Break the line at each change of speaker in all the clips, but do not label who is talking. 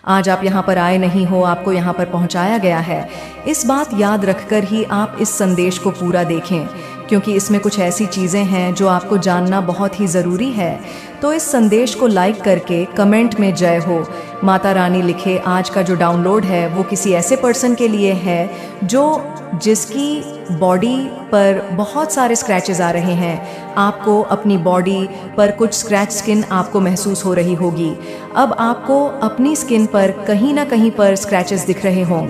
आज आप यहाँ पर आए नहीं हो, आपको यहाँ पर पहुँचाया गया है। इस बात याद रखकर ही आप इस संदेश को पूरा देखें, क्योंकि इसमें कुछ ऐसी चीज़ें हैं जो आपको जानना बहुत ही ज़रूरी है। तो इस संदेश को लाइक करके कमेंट में जय हो माता रानी लिखे। आज का जो डाउनलोड है वो किसी ऐसे पर्सन के लिए है जिसकी बॉडी पर बहुत सारे स्क्रैचेस आ रहे हैं। आपको अपनी बॉडी पर कुछ स्क्रैच स्किन आपको महसूस हो रही होगी। अब आपको अपनी स्किन पर कहीं ना कहीं पर स्क्रैचेस दिख रहे हों,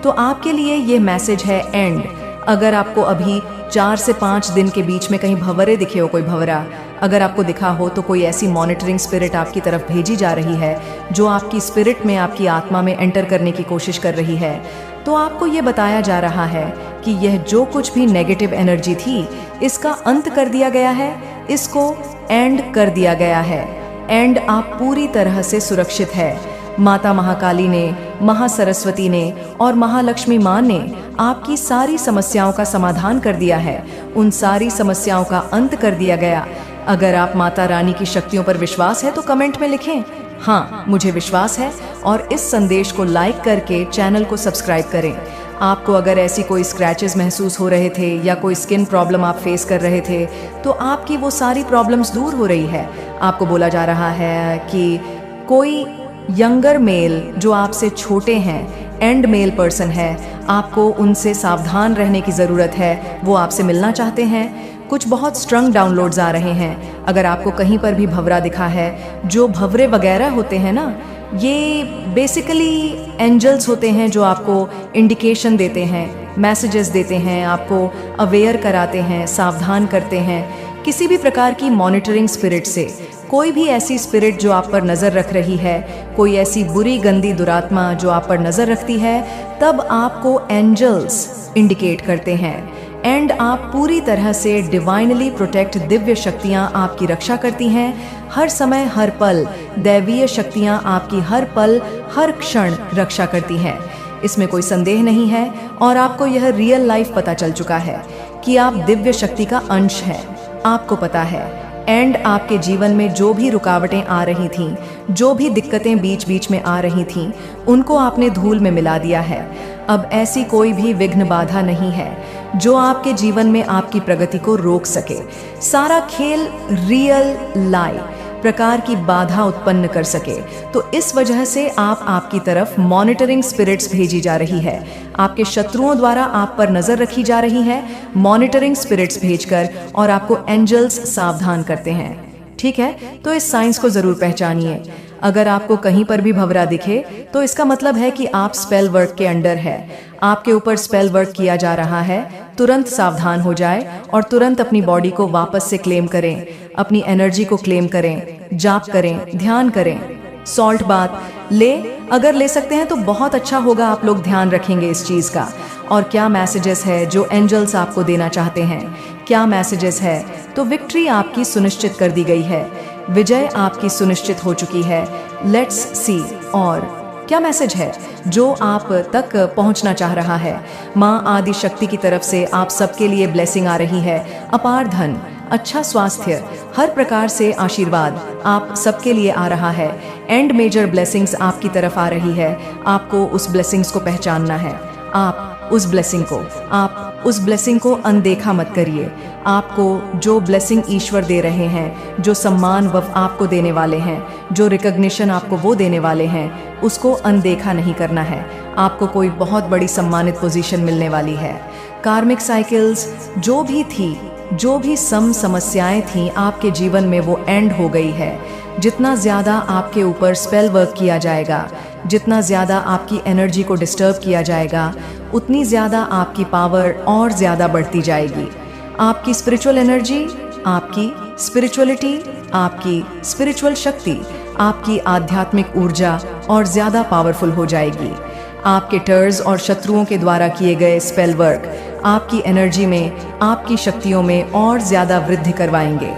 तो आपके लिए ये मैसेज है एंड। अगर आपको अभी 4 से 5 दिन के बीच में कहीं भंवरे दिखे हो, कोई भंवरा अगर आपको दिखा हो, तो कोई ऐसी मॉनिटरिंग स्पिरिट आपकी तरफ भेजी जा रही है जो आपकी स्पिरिट में, आपकी आत्मा में एंटर करने की कोशिश कर रही है। तो आपको ये बताया जा रहा है कि यह जो कुछ भी नेगेटिव एनर्जी थी, इसका अंत कर दिया गया है, इसको एंड कर दिया गया है। एंड आप पूरी तरह से सुरक्षित है। माता महाकाली ने, महासरस्वती ने और महालक्ष्मी माँ ने आपकी सारी समस्याओं का समाधान कर दिया है। उन सारी समस्याओं का अंत कर दिया गया। अगर आप माता रानी की शक्तियों पर विश्वास है तो कमेंट में लिखें, हाँ मुझे विश्वास है, और इस संदेश को लाइक करके चैनल को सब्सक्राइब करें। आपको अगर ऐसी कोई स्क्रैचेस महसूस हो रहे थे या कोई स्किन प्रॉब्लम आप फेस कर रहे थे, तो आपकी वो सारी प्रॉब्लम्स दूर हो रही है। आपको बोला जा रहा है कि कोई यंगर मेल जो आपसे छोटे हैं, एंड मेल पर्सन है, आपको उनसे सावधान रहने की ज़रूरत है। वो आपसे मिलना चाहते हैं। कुछ बहुत स्ट्रंग डाउनलोड्स आ रहे हैं। अगर आपको कहीं पर भी भंवरा दिखा है, जो भंवरे वगैरह होते हैं ना, ये बेसिकली एंजल्स होते हैं जो आपको इंडिकेशन देते हैं, मैसेजेस देते हैं, आपको अवेयर कराते हैं, सावधान करते हैं किसी भी प्रकार की मॉनिटरिंग स्पिरिट से। कोई भी ऐसी स्पिरिट जो आप पर नज़र रख रही है, कोई ऐसी बुरी गंदी दुरात्मा जो आप पर नज़र रखती है, तब आपको एंजल्स इंडिकेट करते हैं। एंड आप पूरी तरह से डिवाइनली प्रोटेक्ट, दिव्य शक्तियाँ आपकी रक्षा करती हैं। हर समय हर पल दैवीय शक्तियाँ आपकी हर पल हर क्षण रक्षा करती हैं। इसमें कोई संदेह नहीं है, और आपको यह रियल लाइफ पता चल चुका है कि आप दिव्य शक्ति का अंश हैं। आपको पता है एंड आपके जीवन में जो भी रुकावटें आ रही थीं, जो भी दिक्कतें बीच बीच में आ रही थीं, उनको आपने धूल में मिला दिया है। अब ऐसी कोई भी विघ्न बाधा नहीं है जो आपके जीवन में आपकी प्रगति को रोक सके। सारा खेल रियल लाई प्रकार की बाधा उत्पन्न कर सके। तो इस वजह से आपकी तरफ मॉनिटरिंग स्पिरिट्स भेजी जा रही है। आपके शत्रुओं द्वारा आप पर नजर रखी जा रही है मॉनिटरिंग स्पिरिट्स भेजकर, और आपको एंजल्स सावधान करते हैं। ठीक है, तो इस साइंस को जरूर पहचानिए। अगर आपको कहीं पर भी भंवरा दिखे, तो इसका मतलब है कि आप स्पेल वर्क के अंडर है। आपके ऊपर स्पेल वर्क किया जा रहा है। तुरंत सावधान हो जाए और तुरंत अपनी बॉडी को वापस से क्लेम करें, अपनी एनर्जी को क्लेम करें, जाप करें, ध्यान करें। सॉल्ट बात अगर ले सकते हैं तो बहुत अच्छा होगा। आप लोग ध्यान रखेंगे इस चीज़ का। और क्या मैसेजेस है जो एंजल्स आपको देना चाहते हैं, क्या मैसेजेस है? तो विक्ट्री आपकी सुनिश्चित कर दी गई है, विजय आपकी सुनिश्चित हो चुकी है। लेट्स सी और क्या मैसेज है जो आप तक पहुंचना चाह रहा है। माँ आदि शक्ति की तरफ से आप सबके लिए ब्लेसिंग आ रही है। अपार धन, अच्छा स्वास्थ्य, हर प्रकार से आशीर्वाद आप सबके लिए आ रहा है। एंड मेजर ब्लेसिंग्स आपकी तरफ आ रही है। आपको उस ब्लेसिंग्स को पहचानना है। आप उस ब्लेसिंग को अनदेखा मत करिए। आपको जो ब्लेसिंग ईश्वर दे रहे हैं, जो सम्मान वह आपको देने वाले हैं, जो रिकग्निशन आपको वो देने वाले हैं, उसको अनदेखा नहीं करना है। आपको कोई बहुत बड़ी सम्मानित पोजीशन मिलने वाली है। कार्मिक साइकिल्स जो भी थी, जो भी समस्याएं थीं आपके जीवन में, वो एंड हो गई है। जितना ज़्यादा आपके ऊपर स्पेल वर्क किया जाएगा, जितना ज़्यादा आपकी एनर्जी को डिस्टर्ब किया जाएगा, उतनी ज़्यादा आपकी पावर और ज़्यादा बढ़ती जाएगी। आपकी स्पिरिचुअल एनर्जी, आपकी स्पिरिचुअलिटी, आपकी स्पिरिचुअल शक्ति, आपकी आध्यात्मिक ऊर्जा और ज़्यादा पावरफुल हो जाएगी। आपके टर्स और शत्रुओं के द्वारा किए गए स्पेल वर्क आपकी एनर्जी में, आपकी शक्तियों में और ज़्यादा वृद्धि करवाएंगे।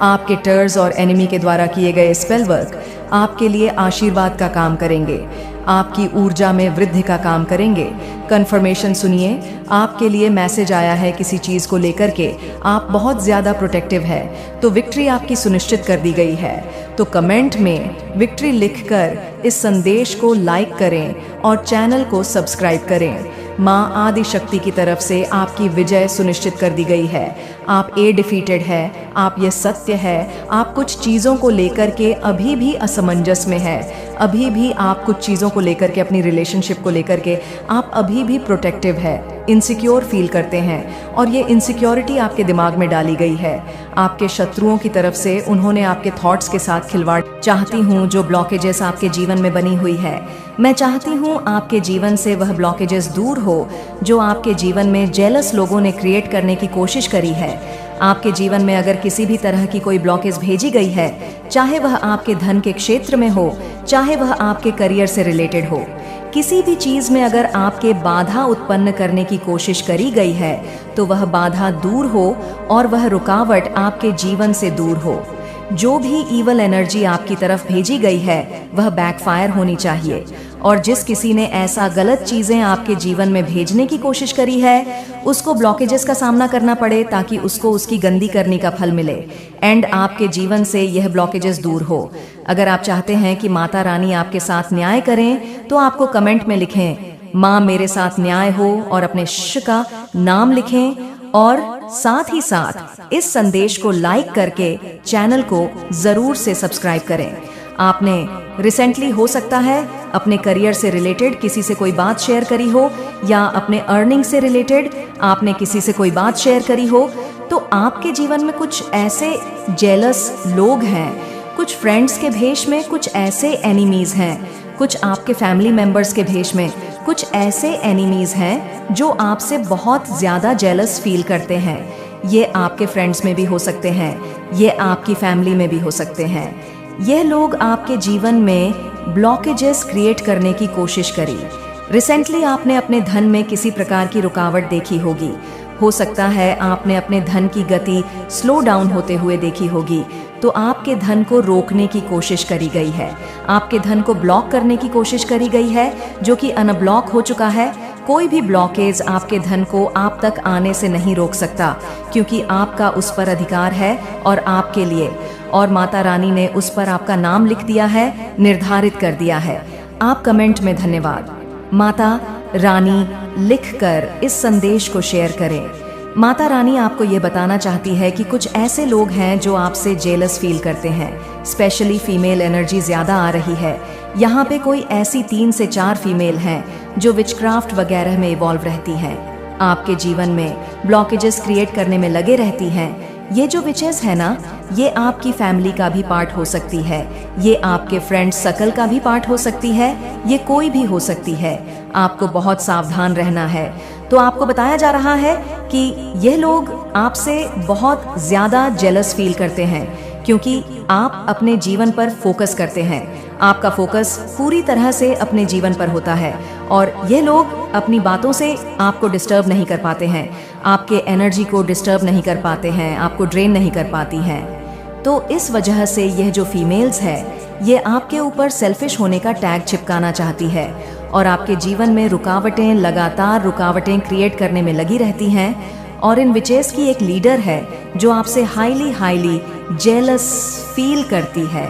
आपके टर्स और एनिमी के द्वारा किए गए स्पेल वर्क आपके लिए आशीर्वाद का काम करेंगे, आपकी ऊर्जा में वृद्धि का काम करेंगे। कंफर्मेशन सुनिए, आपके लिए मैसेज आया है किसी चीज़ को लेकर के, आप बहुत ज़्यादा प्रोटेक्टिव है, तो विक्ट्री आपकी सुनिश्चित कर दी गई है। तो कमेंट में विक्ट्री लिखकर इस संदेश को लाइक करें और चैनल को सब्सक्राइब करें। माँ आदि शक्ति की तरफ से आपकी विजय सुनिश्चित कर दी गई है। आप डिफीटेड है, आप ये सत्य है। आप कुछ चीज़ों को लेकर के अभी भी असमंजस में है, अभी भी आप कुछ चीज़ों को लेकर के, अपनी रिलेशनशिप को लेकर के आप अभी भी प्रोटेक्टिव है, इनसिक्योर फील करते हैं और ये इनसिक्योरिटी आपके दिमाग में डाली गई है। आपके शत्रुओं की तरफ से उन्होंने आपके थॉट्स के साथ खिलवाड़। चाहती हूँ जो ब्लॉकेजेस आपके जीवन में बनी हुई है, मैं चाहती हूँ आपके जीवन से वह ब्लॉकेजेस दूर हो जो आपके जीवन में जेलस लोगों ने क्रिएट करने की कोशिश करी है। आपके जीवन में अगर किसी भी तरह की कोई ब्लॉकेज भेजी गई है, चाहे वह आपके धन के क्षेत्र में हो, चाहे वह आपके करियर से रिलेटेड हो, किसी भी चीज में अगर आपके बाधा उत्पन्न करने की कोशिश करी गई है, तो वह बाधा दूर हो और वह रुकावट आपके जीवन से दूर हो। जो भी ईवल एनर्जी आपकी तरफ भेजी गई है वह बैकफायर होनी चाहिए, और जिस किसी ने ऐसा गलत चीजें आपके जीवन में भेजने की कोशिश करी है उसको ब्लॉकेजेस का सामना करना पड़े, ताकि उसको उसकी गंदी करने का फल मिले एंड आपके जीवन से यह ब्लॉकेजेस दूर हो। अगर आप चाहते हैं कि माता रानी आपके साथ न्याय करें तो आपको कमेंट में लिखें माँ मेरे साथ न्याय हो और अपने शिष्य का नाम लिखें, और साथ ही साथ इस संदेश को लाइक करके चैनल को जरूर से सब्सक्राइब करें। आपने रिसेंटली हो सकता है अपने करियर से रिलेटेड किसी से कोई बात शेयर करी हो, या अपने अर्निंग से रिलेटेड आपने किसी से कोई बात शेयर करी हो, तो आपके जीवन में कुछ ऐसे जेलस लोग हैं, कुछ फ्रेंड्स के भेष में कुछ ऐसे एनिमीज हैं, कुछ आपके फैमिली मेंबर्स के भेष में कुछ ऐसे एनिमीज हैं जो आपसे बहुत ज़्यादा जेलस फील करते हैं। ये आपके फ्रेंड्स में भी हो सकते हैं, ये आपकी फैमिली में भी हो सकते हैं। यह लोग आपके जीवन में ब्लॉकेजेस क्रिएट करने की कोशिश करी। रिसेंटली आपने अपने धन में किसी प्रकार की रुकावट देखी होगी। हो सकता है आपने अपने धन की गति स्लो डाउन होते हुए देखी होगी, तो आपके धन को रोकने की कोशिश करी गई है, आपके धन को ब्लॉक करने की कोशिश करी गई है, जो कि अनब्लॉक हो चुका है। कोई भी ब्लॉकेज आपके धन को आप तक आने से नहीं रोक सकता, क्योंकि आपका उस पर अधिकार है और आपके लिए, और माता रानी ने उस पर आपका नाम लिख दिया है, निर्धारित कर दिया है। आप कमेंट में धन्यवाद माता रानी लिखकर इस संदेश को शेयर करें। माता रानी आपको ये बताना चाहती है कि कुछ ऐसे लोग हैं जो आपसे जेलस फील करते हैं, स्पेशली फीमेल एनर्जी ज़्यादा आ रही है। यहाँ पे कोई ऐसी 3 से 4 फीमेल हैं जो विचक्राफ्ट वगैरह में इवॉल्व रहती हैं, आपके जीवन में ब्लॉकेजेस क्रिएट करने में लगे रहती हैं। ये जो विचेस है ना, ये आपकी फैमिली का भी पार्ट हो सकती है, ये आपके फ्रेंड सर्कल का भी पार्ट हो सकती है, ये कोई भी हो सकती है। आपको बहुत सावधान रहना है। तो आपको बताया जा रहा है कि यह लोग आपसे बहुत ज़्यादा जेलस फील करते हैं, क्योंकि आप अपने जीवन पर फोकस करते हैं। आपका फोकस पूरी तरह से अपने जीवन पर होता है, और ये लोग अपनी बातों से आपको डिस्टर्ब नहीं कर पाते हैं, आपके एनर्जी को डिस्टर्ब नहीं कर पाते हैं, आपको ड्रेन नहीं कर पाती हैं। तो इस वजह से यह जो फीमेल्स है, ये आपके ऊपर सेल्फिश होने का टैग चिपकाना चाहती है, और आपके जीवन में रुकावटें, लगातार रुकावटें क्रिएट करने में लगी रहती हैं। और इन विचेस की एक लीडर है जो आपसे हाईली जेलस फील करती है।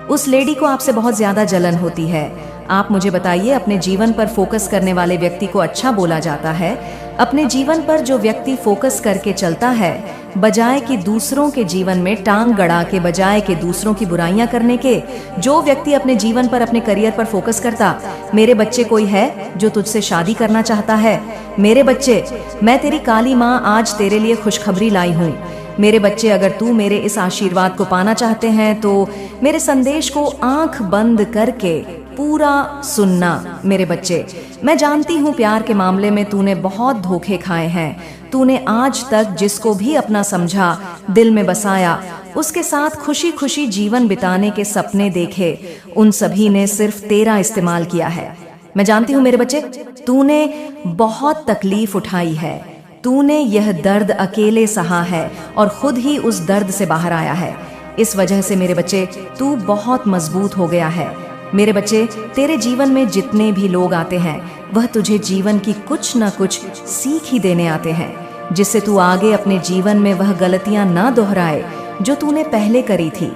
उस लेडी को आपसे बहुत ज़्यादा जलन होती है। आप मुझे बताइए, अपने जीवन पर फोकस करने वाले व्यक्ति को अच्छा बोला जाता है। अपने जीवन पर जो व्यक्ति फोकस करके चलता है, बजाय कि दूसरों के जीवन में टांग गड़ा के, बजाय कि दूसरों की बुराइयां करने के, जो व्यक्ति अपने जीवन पर, अपने करियर पर फोकस करता। मेरे बच्चे कोई है जो तुझसे शादी करना चाहता है? मेरे बच्चे, मैं तेरी काली माँ आज तेरे लिए खुशखबरी लाई हूँ। मेरे बच्चे, अगर तू मेरे इस आशीर्वाद को पाना चाहते हैं तो मेरे संदेश को आंख बंद करके पूरा सुनना। मेरे बच्चे, मैं जानती हूँ प्यार के मामले में तूने बहुत धोखे खाए हैं। तूने आज तक जिसको भी अपना समझा, दिल में बसाया, उसके साथ खुशी खुशी जीवन बिताने के सपने देखे, उन सभी ने सिर्फ तेरा इस्तेमाल किया है। मैं जानती हूँ मेरे बच्चे, तूने बहुत तकलीफ उठाई है, तूने यह दर्द अकेले सहा है और खुद ही उस दर्द से बाहर आया है। इस वजह से मेरे बच्चे तू बहुत मजबूत हो गया है। मेरे बच्चे, तेरे जीवन में जितने भी लोग आते हैं वह तुझे जीवन की कुछ न कुछ सीख ही देने आते हैं, जिससे तू आगे अपने जीवन में वह गलतियां ना दोहराए जो तूने पहले करी थी।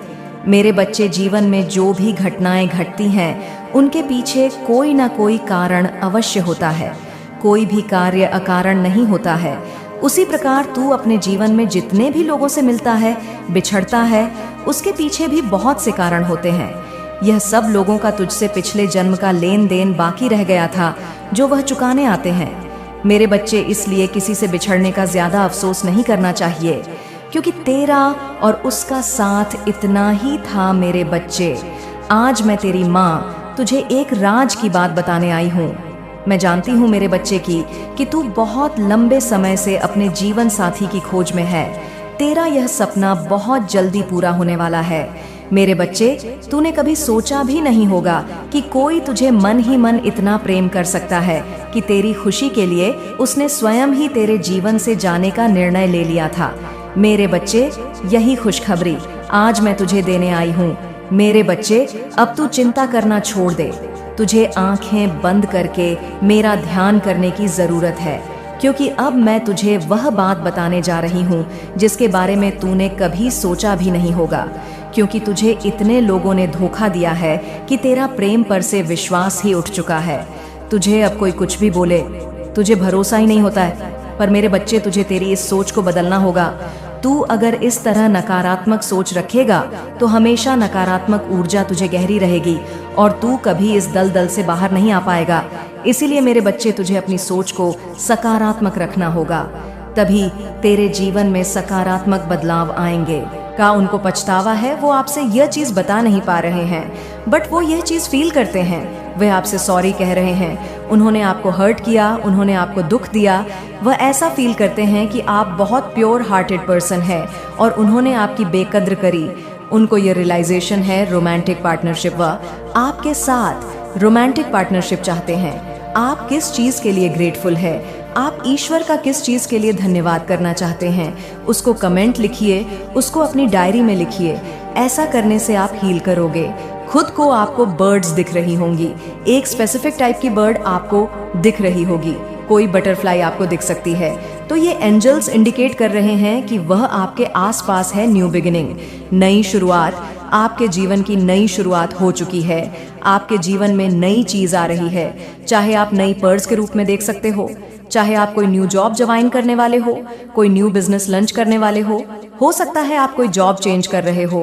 मेरे बच्चे, जीवन में जो भी घटनाएं घटती हैं उनके पीछे कोई ना कोई कारण अवश्य होता है। कोई भी कार्य अकारण नहीं होता है। उसी प्रकार तू अपने जीवन में जितने भी लोगों से मिलता है, बिछड़ता है, उसके पीछे भी बहुत से कारण होते हैं। यह सब लोगों का तुझसे पिछले जन्म का लेन देन बाकी रह गया था जो वह चुकाने आते हैं। मेरे बच्चे, इसलिए किसी से बिछड़ने का ज्यादा अफसोस नहीं करना चाहिए, क्योंकि तेरा और उसका साथ इतना ही था। मेरे बच्चे, आज मैं तेरी माँ तुझे एक राज की बात बताने आई हूँ। मैं जानती हूँ मेरे बच्चे कि तू बहुत लंबे समय से अपने जीवन साथी की खोज में है। तेरा यह सपना बहुत जल्दी पूरा होने वाला है। मेरे बच्चे, तूने कभी सोचा भी नहीं होगा कि कोई तुझे मन ही मन इतना प्रेम कर सकता है कि तेरी खुशी के लिए उसने स्वयं ही तेरे जीवन से जाने का निर्णय ले लिया था। मेरे बच्चे, यही खुशखबरी आज मैं तुझे देने आई हूँ। मेरे बच्चे, अब तू चिंता करना छोड़ दे। तुझे आंखें बंद करके मेरा ध्यान करने की जरूरत है, क्योंकि अब मैं तुझे वह बात बताने जा रही हूँ जिसके बारे में तूने कभी सोचा भी नहीं होगा, क्योंकि तुझे इतने लोगों ने धोखा दिया है कि तेरा प्रेम पर से विश्वास ही उठ चुका है। तुझे अब कोई कुछ भी बोले, तुझे भरोसा ही नहीं होता है। पर मेरे बच्चे, तुझे तेरी इस सोच को बदलना होगा। तू अगर इस तरह नकारात्मक सोच रखेगा तो हमेशा नकारात्मक ऊर्जा तुझे गहरी रहेगी और तू कभी इस दलदल से बाहर नहीं आ पाएगा। इसीलिए मेरे बच्चे, तुझे अपनी सोच को सकारात्मक रखना होगा, तभी तेरे जीवन में सकारात्मक बदलाव आएंगे। का उनको पछतावा है, वो आपसे यह चीज बता नहीं पा रहे हैं, बट वो यह चीज फील करते हैं। वे आपसे सॉरी कह रहे हैं। उन्होंने आपको हर्ट किया, उन्होंने आपको दुख दिया। वह ऐसा फील करते हैं कि आप बहुत प्योर हार्टेड पर्सन है और उन्होंने आपकी बेकद्र करी। उनको ये रियलाइजेशन है। रोमांटिक पार्टनरशिप, वह आपके साथ रोमांटिक पार्टनरशिप चाहते हैं। आप किस चीज के लिए ग्रेटफुल है, आप ईश्वर का किस चीज के लिए धन्यवाद करना चाहते हैं, उसको कमेंट लिखिए, उसको अपनी डायरी में लिखिए। ऐसा करने से आप हील करोगे। खुद को आपको बर्ड्स दिख रही होंगी, एक स्पेसिफिक टाइप की बर्ड आपको दिख रही होगी, कोई बटरफ्लाई आपको दिख सकती है। तो ये एंजल्स इंडिकेट कर रहे हैं कि वह आपके आसपास है। न्यू बिगिनिंग, नई शुरुआत, आपके जीवन की नई शुरुआत हो चुकी है। आपके जीवन में नई चीज आ रही है। चाहे आप नई पर्स के रूप में देख सकते हो, चाहे आप कोई न्यू जॉब ज्वाइन करने वाले हो, कोई न्यू बिजनेस लॉन्च करने वाले हो सकता है आप कोई जॉब चेंज कर रहे हो,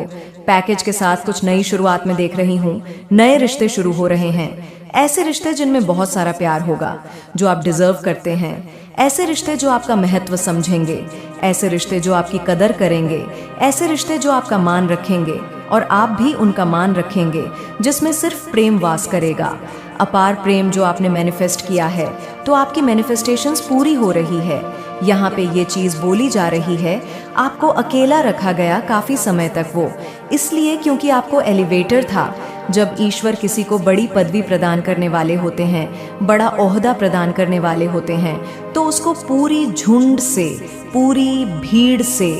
पैकेज के साथ कुछ नई शुरुआत में देख रही हूँ। नए रिश्ते शुरू हो रहे हैं, ऐसे रिश्ते जिनमें बहुत सारा प्यार होगा, जो आप डिजर्व करते हैं। ऐसे रिश्ते जो आपका महत्व समझेंगे, ऐसे रिश्ते जो आपकी कदर करेंगे, ऐसे रिश्ते जो आपका मान रखेंगे और आप भी उनका मान रखेंगे, जिसमें सिर्फ प्रेम वास करेगा। अपार प्रेम जो आपने मैनिफेस्ट किया है, तो आपकी मैनिफेस्टेशंस पूरी हो रही है। यहाँ पे ये चीज बोली जा रही है, आपको अकेला रखा गया काफी समय तक, वो इसलिए क्योंकि आपको एलिवेटर था। जब ईश्वर किसी को बड़ी पदवी प्रदान करने वाले होते हैं, बड़ा ओहदा प्रदान करने वाले होते हैं, तो उसको पूरी झुंड से, पूरी भीड़ से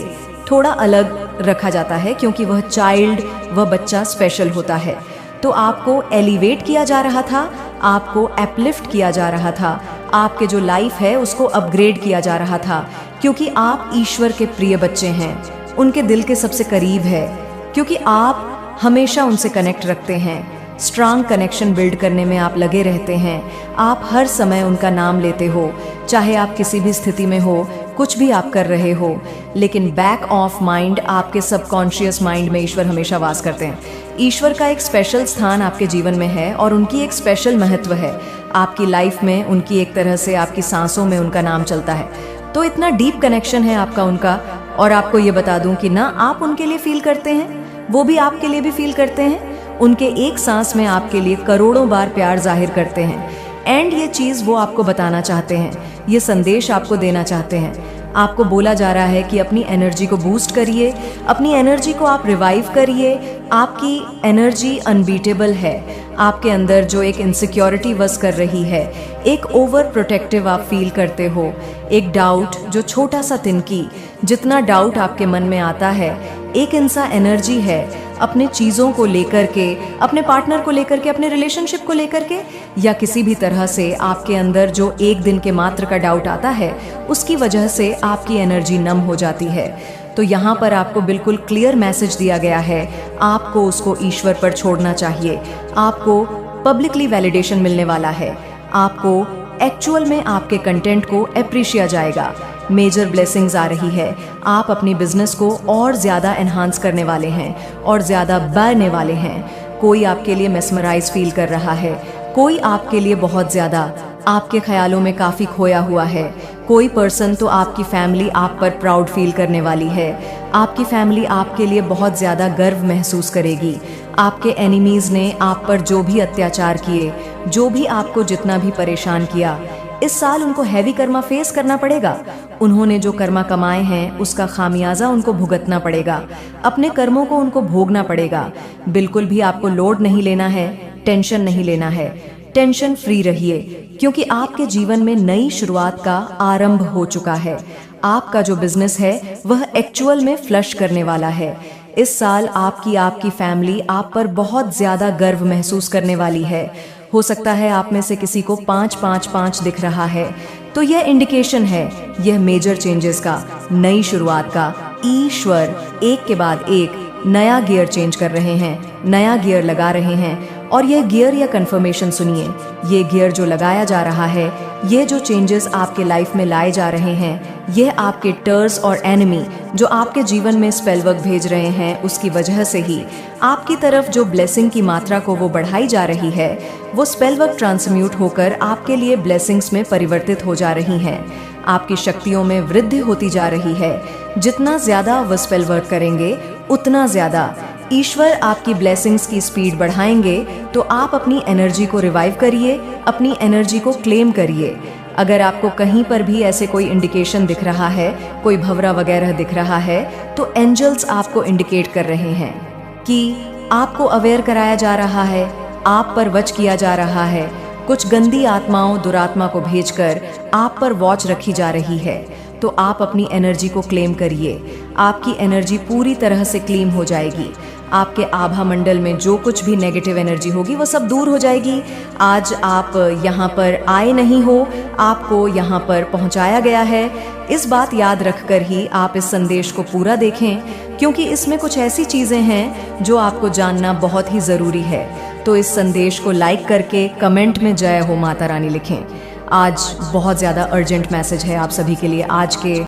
थोड़ा अलग रखा जाता है, क्योंकि वह चाइल्ड, वह बच्चा स्पेशल होता है। तो आपको एलिवेट किया जा रहा था, आपको अपलिफ्ट किया जा रहा था, आपके जो लाइफ है उसको अपग्रेड किया जा रहा था, क्योंकि आप ईश्वर के प्रिय बच्चे हैं, उनके दिल के सबसे करीब है, क्योंकि आप हमेशा उनसे कनेक्ट रखते हैं। स्ट्रांग कनेक्शन बिल्ड करने में आप लगे रहते हैं। आप हर समय उनका नाम लेते हो, चाहे आप किसी भी स्थिति में हो, कुछ भी आप कर रहे हो, लेकिन बैक ऑफ माइंड, आपके सबकॉन्शियस माइंड में ईश्वर हमेशा वास करते हैं। ईश्वर का एक स्पेशल स्थान आपके जीवन में है और उनकी एक स्पेशल महत्व है आपकी लाइफ में। उनकी एक तरह से आपकी सांसों में उनका नाम चलता है। तो इतना डीप कनेक्शन है आपका उनका। और आपको ये बता दूं कि ना आप उनके लिए फील करते हैं, वो भी आपके लिए भी फील करते हैं। उनके एक सांस में आपके लिए करोड़ों बार प्यार जाहिर करते हैं। एंड ये चीज वो आपको बताना चाहते हैं, ये संदेश आपको देना चाहते हैं। आपको बोला जा रहा है कि अपनी एनर्जी को बूस्ट करिए, अपनी एनर्जी को आप रिवाइव करिए। आपकी एनर्जी अनबीटेबल है, आपके अंदर जो एक इनसिक्योरिटी वस कर रही है, एक ओवर प्रोटेक्टिव आप फील करते हो, एक डाउट जो छोटा सा तिनकी जितना डाउट आपके मन में आता है, एक इंसान एनर्जी है अपने चीज़ों को लेकर के, अपने पार्टनर को लेकर के, अपने रिलेशनशिप को लेकर के, या किसी भी तरह से आपके अंदर जो एक दिन के मात्र का डाउट आता है, उसकी वजह से आपकी एनर्जी नम हो जाती है। तो यहाँ पर आपको बिल्कुल क्लियर मैसेज दिया गया है, आपको उसको ईश्वर पर छोड़ना चाहिए। आपको पब्लिकली वैलिडेशन मिलने वाला है, आपको एक्चुअल में आपके कंटेंट को अप्रिशिएट जाएगा, मेजर ब्लेसिंग्स आ रही है। आप अपनी बिजनेस को और ज़्यादा एनहांस करने वाले हैं और ज़्यादा बढ़ने वाले हैं। कोई आपके लिए मेस्मराइज फील कर रहा है, कोई आपके लिए बहुत ज़्यादा आपके ख्यालों में काफ़ी खोया हुआ है। कोई पर्सन तो आपकी फैमिली आप पर प्राउड फील करने वाली है। आपकी फैमिली आपके लिए बहुत ज़्यादा गर्व महसूस करेगी। आपके एनिमीज़ ने आप पर जो भी अत्याचार किए, जो भी आपको जितना भी परेशान किया, इस साल उनको हैवी कर्मा फेस करना पड़ेगा। उन्होंने जो कर्मा कमाए हैं उसका खामियाजा उनको भुगतना पड़ेगा, अपने कर्मों को उनको भोगना पड़ेगा। बिल्कुल भी आपको लोड नहीं लेना है, टेंशन नहीं लेना है, टेंशन फ्री रहिए, क्योंकि आपके जीवन में नई शुरुआत का आरंभ हो चुका है। आपका जो बिजनेस है वह एक्चुअल में फ्लश करने वाला है। इस साल आपकी फैमिली आप पर बहुत ज़्यादा गर्व महसूस करने वाली है। हो सकता है आप में से किसी को 5-5-5 दिख रहा है, तो यह इंडिकेशन है, यह मेजर चेंजेस का, नई शुरुआत का। ईश्वर एक के बाद एक नया गियर चेंज कर रहे हैं, नया गियर लगा रहे हैं। और ये गियर या कन्फर्मेशन सुनिए, ये गियर जो लगाया जा रहा है, ये जो चेंजेस आपके लाइफ में लाए जा रहे हैं, यह आपके टर्स और एनिमी जो आपके जीवन में स्पेल वर्क भेज रहे हैं, उसकी वजह से ही आपकी तरफ जो ब्लेसिंग की मात्रा को वो बढ़ाई जा रही है, वो स्पेल वर्क ट्रांसम्यूट होकर आपके लिए ब्लेसिंग्स में परिवर्तित हो जा रही हैं। आपकी शक्तियों में वृद्धि होती जा रही है। जितना ज़्यादा वो स्पेल वर्क करेंगे, उतना ज़्यादा ईश्वर आपकी ब्लेसिंग्स की स्पीड बढ़ाएंगे। तो आप अपनी एनर्जी को रिवाइव करिए, अपनी एनर्जी को क्लेम करिए। अगर आपको कहीं पर भी ऐसे कोई इंडिकेशन दिख रहा है, कोई भंवरा वगैरह दिख रहा है, तो एंजल्स आपको इंडिकेट कर रहे हैं कि आपको अवेयर कराया जा रहा है, आप पर वच किया जा रहा है। कुछ गंदी आत्माओं, दुरात्मा को भेजकर आप पर वॉच रखी जा रही है। तो आप अपनी एनर्जी को क्लेम करिए। आपकी एनर्जी पूरी तरह से क्लीन हो जाएगी। आपके आभा मंडल में जो कुछ भी नेगेटिव एनर्जी होगी वो सब दूर हो जाएगी। आज आप यहाँ पर आए नहीं हो, आपको यहाँ पर पहुँचाया गया है। इस बात याद रखकर ही आप इस संदेश को पूरा देखें, क्योंकि इसमें कुछ ऐसी चीज़ें हैं जो आपको जानना बहुत ही ज़रूरी है। तो इस संदेश को लाइक करके कमेंट में जय हो माता रानी लिखें। आज बहुत ज़्यादा अर्जेंट मैसेज है आप सभी के लिए। आज के